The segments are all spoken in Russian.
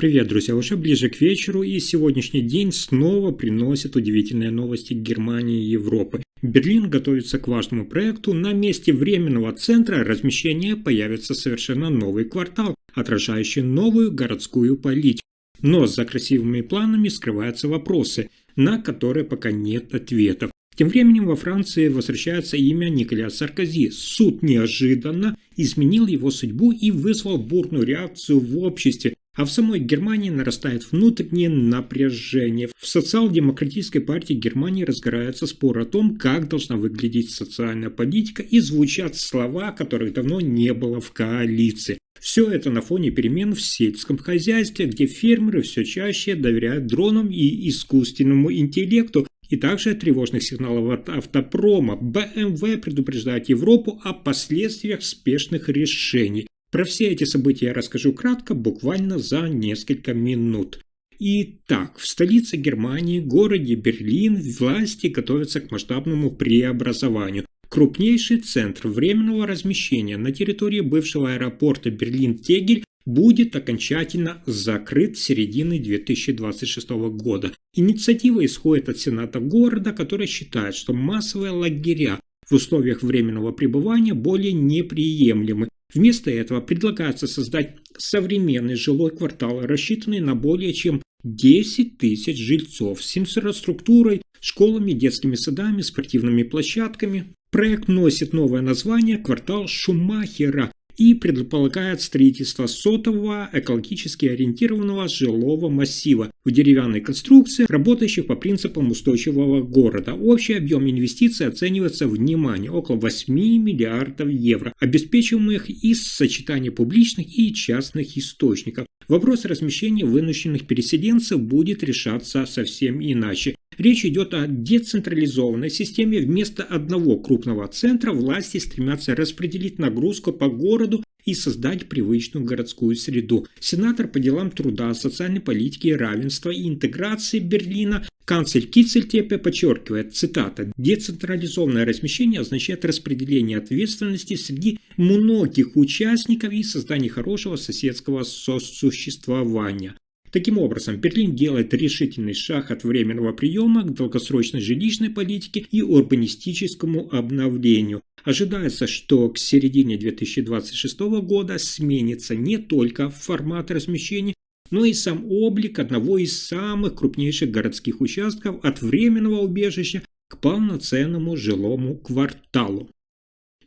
Привет, друзья! Уже ближе к вечеру, и сегодняшний день снова приносит удивительные новости Германии и Европы. Берлин готовится к важному проекту. На месте временного центра размещения появится совершенно новый квартал, отражающий новую городскую политику. Но за красивыми планами скрываются вопросы, на которые пока нет ответов. Тем временем во Франции возвращается имя Николя Саркози. Суд неожиданно изменил его судьбу и вызвал бурную реакцию в обществе. А в самой Германии нарастает внутреннее напряжение. В социал-демократической партии Германии разгорается спор о том, как должна выглядеть социальная политика, и звучат слова, которых давно не было в коалиции. Все это на фоне перемен в сельском хозяйстве, где фермеры все чаще доверяют дронам и искусственному интеллекту, и также тревожных сигналов от автопрома. BMW предупреждает Европу о последствиях спешных решений. Про все эти события я расскажу кратко, буквально за несколько минут. Итак, в столице Германии, городе Берлин, власти готовятся к масштабному преобразованию. Крупнейший центр временного размещения на территории бывшего аэропорта Берлин-Тегель будет окончательно закрыт с середины 2026 года. Инициатива исходит от Сената города, который считает, что массовые лагеря в условиях временного пребывания более неприемлемы. Вместо этого предлагается создать современный жилой квартал, рассчитанный на более чем 10 тысяч жильцов, с инфраструктурой, школами, детскими садами, спортивными площадками. Проект носит новое название «Квартал Шумахера» и предполагает строительство сотового, экологически ориентированного жилого массива в деревянной конструкции, работающих по принципам устойчивого города. Общий объем инвестиций оценивается, внимание, около 8 миллиардов евро, обеспечиваемых из сочетания публичных и частных источников. Вопрос размещения вынужденных переселенцев будет решаться совсем иначе. Речь идет о децентрализованной системе. Вместо одного крупного центра власти стремятся распределить нагрузку по городу и создать привычную городскую среду. Сенатор по делам труда, социальной политики, равенства и интеграции Берлина канцлер Кицельтепе подчеркивает, цитата, «Децентрализованное размещение означает распределение ответственности среди многих участников и создание хорошего соседского сосуществования». Таким образом, Берлин делает решительный шаг от временного приема к долгосрочной жилищной политике и урбанистическому обновлению. Ожидается, что к середине 2026 года сменится не только формат размещения, но и сам облик одного из самых крупнейших городских участков от временного убежища к полноценному жилому кварталу.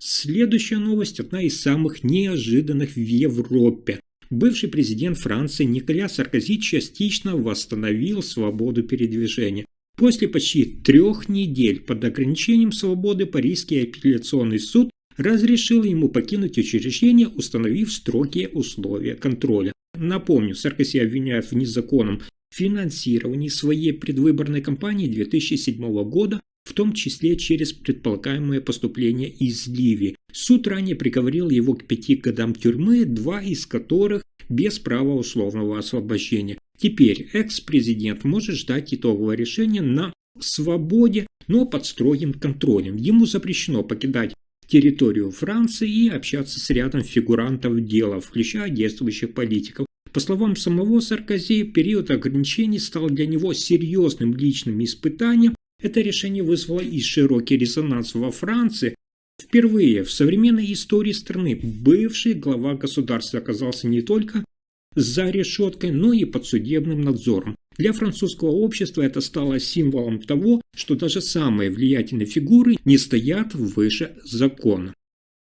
Следующая новость одна из самых неожиданных в Европе. Бывший президент Франции Николя Саркози частично восстановил свободу передвижения. После почти 3 недель под ограничением свободы Парижский апелляционный суд разрешил ему покинуть учреждение, установив строгие условия контроля. Напомню, Саркози обвиняют в незаконном финансировании своей предвыборной кампании 2007 года, в том числе через предполагаемое поступление из Ливии. Суд ранее приговорил его к 5 годам тюрьмы, 2 из которых без права условного освобождения. Теперь экс-президент может ждать итогового решения на свободе, но под строгим контролем. Ему запрещено покидать территорию Франции и общаться с рядом фигурантов дела, включая действующих политиков. По словам самого Саркози, период ограничений стал для него серьезным личным испытанием. Это решение вызвало и широкий резонанс во Франции. Впервые в современной истории страны бывший глава государства оказался не только за решеткой, но и под судебным надзором. Для французского общества это стало символом того, что даже самые влиятельные фигуры не стоят выше закона.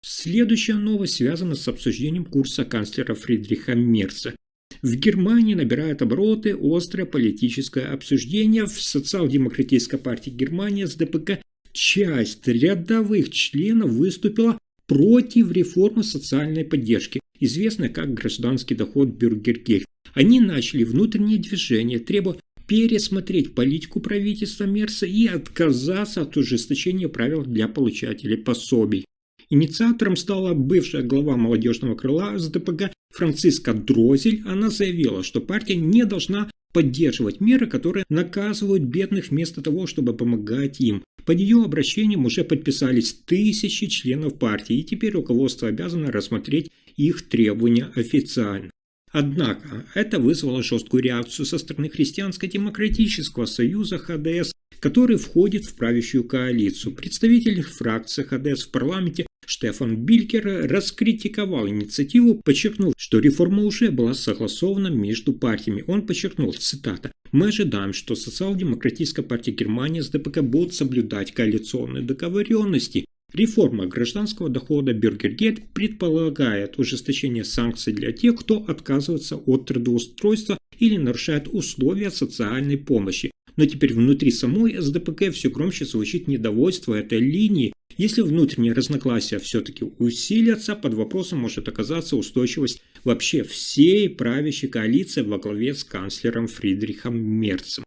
Следующая новость связана с обсуждением курса канцлера Фридриха Мерца. В Германии набирает обороты острое политическое обсуждение. В социал-демократической партии Германии СДПК часть рядовых членов выступила против реформы социальной поддержки, известной как гражданский доход Бюргергельд. Они начали внутреннее движение, требуя пересмотреть политику правительства Мерца и отказаться от ужесточения правил для получателей пособий. Инициатором стала бывшая глава молодежного крыла СДПГ Франциска Дрозель. Она заявила, что партия не должна поддерживать меры, которые наказывают бедных вместо того, чтобы помогать им. Под ее обращением уже подписались тысячи членов партии, и теперь руководство обязано рассмотреть их требования официально. Однако это вызвало жесткую реакцию со стороны Христианско-демократического союза ХДС, который входит в правящую коалицию. Представитель фракции ХДС в парламенте Штефан Билькер раскритиковал инициативу, подчеркнув, что реформа уже была согласована между партиями. Он подчеркнул, цитата: «Мы ожидаем, что Социал-демократическая партия Германии с ДПК будут соблюдать коалиционные договоренности. Реформа гражданского дохода Бюргергельд предполагает ужесточение санкций для тех, кто отказывается от трудоустройства или нарушает условия социальной помощи». Но теперь внутри самой СДПК все громче звучит недовольство этой линии. Если внутренние разногласия все-таки усилятся, под вопросом может оказаться устойчивость вообще всей правящей коалиции во главе с канцлером Фридрихом Мерцем.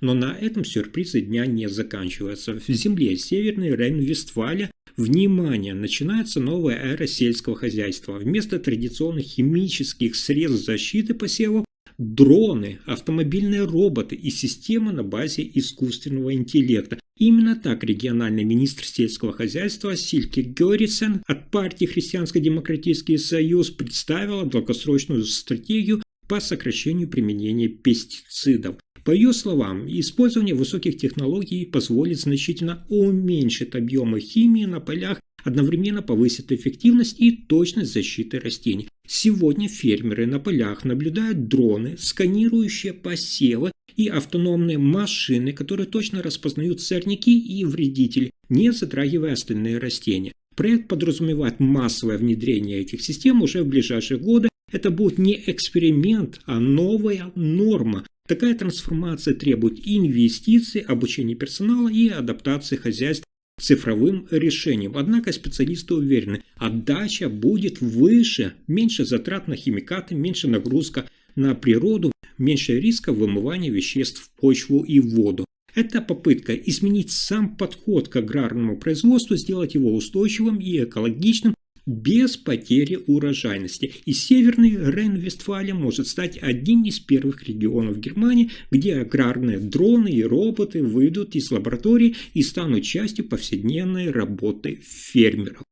Но на этом сюрпризы дня не заканчиваются. В земле Северной Рейн-Вестфалия, внимание, начинается новая эра сельского хозяйства. Вместо традиционных химических средств защиты посевов – дроны, автомобильные роботы и система на базе искусственного интеллекта. Именно так региональный министр сельского хозяйства Сильке Гёрисен от партии Христианско-демократический союз представила долгосрочную стратегию по сокращению применения пестицидов. По ее словам, использование высоких технологий позволит значительно уменьшить объемы химии на полях, одновременно повысит эффективность и точность защиты растений. Сегодня фермеры на полях наблюдают дроны, сканирующие посевы, и автономные машины, которые точно распознают сорняки и вредители, не затрагивая остальные растения. Проект подразумевает массовое внедрение этих систем уже в ближайшие годы. Это будет не эксперимент, а новая норма. Такая трансформация требует инвестиций, обучения персонала и адаптации хозяйств к цифровым решениям. Однако специалисты уверены, отдача будет выше, меньше затрат на химикаты, меньше нагрузка на природу, меньше риска вымывания веществ в почву и воду. Это попытка изменить сам подход к аграрному производству, сделать его устойчивым и экологичным, без потери урожайности. И Северный Рейн-Вестфалия может стать одним из первых регионов Германии, где аграрные дроны и роботы выйдут из лаборатории и станут частью повседневной работы фермеров.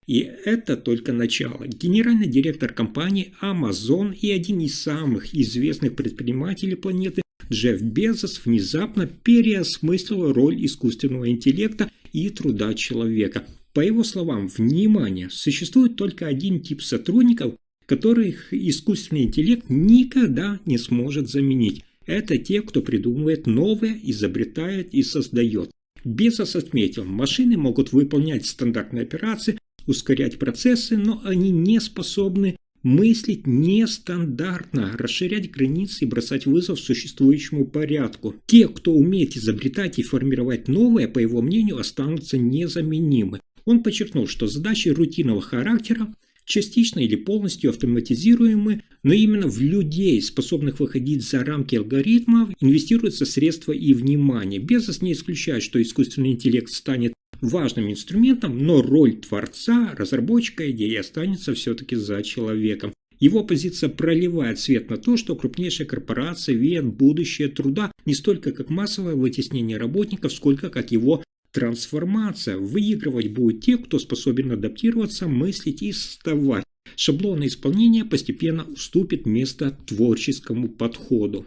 И это только начало. Генеральный директор компании Amazon и один из самых известных предпринимателей планеты Джефф Безос внезапно переосмыслил роль искусственного интеллекта и труда человека. По его словам, внимание, существует только один тип сотрудников, которых искусственный интеллект никогда не сможет заменить. Это те, кто придумывает новое, изобретает и создает. Безос отметил, машины могут выполнять стандартные операции, ускорять процессы, но они не способны мыслить нестандартно, расширять границы и бросать вызов существующему порядку. Те, кто умеет изобретать и формировать новое, по его мнению, останутся незаменимы. Он подчеркнул, что задачи рутинного характера частично или полностью автоматизируемы, но именно в людей, способных выходить за рамки алгоритмов, инвестируются средства и внимание. Безос не исключает, что искусственный интеллект станет важным инструментом, но роль творца, разработчика идеи останется все-таки за человеком. Его позиция проливает свет на то, что крупнейшие корпорации видят будущее труда не столько как массовое вытеснение работников, сколько как его трансформация. Выигрывать будут те, кто способен адаптироваться, мыслить и создавать. Шаблонное исполнение постепенно уступит место творческому подходу.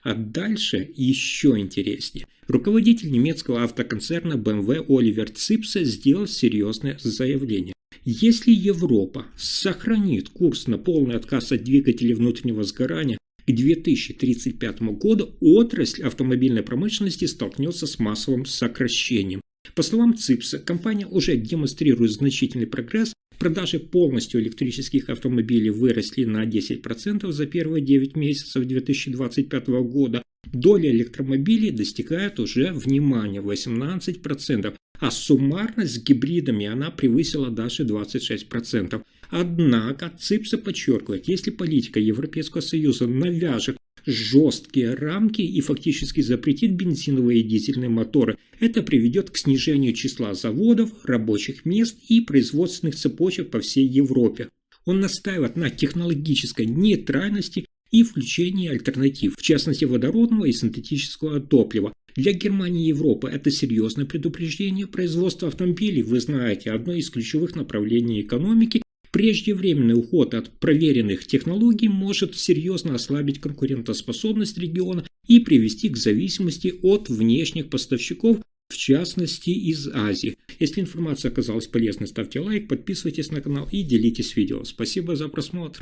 А дальше еще интереснее. Руководитель немецкого автоконцерна BMW Оливер Ципсе сделал серьезное заявление. Если Европа сохранит курс на полный отказ от двигателей внутреннего сгорания к 2035 году, отрасль автомобильной промышленности столкнется с массовым сокращением. По словам Ципса, компания уже демонстрирует значительный прогресс. Продажи полностью электрических автомобилей выросли на 10% за первые 9 месяцев 2025 года. Доля электромобилей достигает уже, внимание, 18%, а суммарно с гибридами она превысила даже 26%. Однако Ципса подчеркивает, если политика Европейского Союза навяжет жесткие рамки и фактически запретит бензиновые и дизельные моторы, это приведет к снижению числа заводов, рабочих мест и производственных цепочек по всей Европе. Он настаивает на технологической нейтральности и включении альтернатив, в частности водородного и синтетического топлива. Для Германии и Европы это серьезное предупреждение. Производство автомобилей, вы знаете, одно из ключевых направлений экономики. Преждевременный уход от проверенных технологий может серьезно ослабить конкурентоспособность региона и привести к зависимости от внешних поставщиков, в частности из Азии. Если информация оказалась полезной, ставьте лайк, подписывайтесь на канал и делитесь видео. Спасибо за просмотр.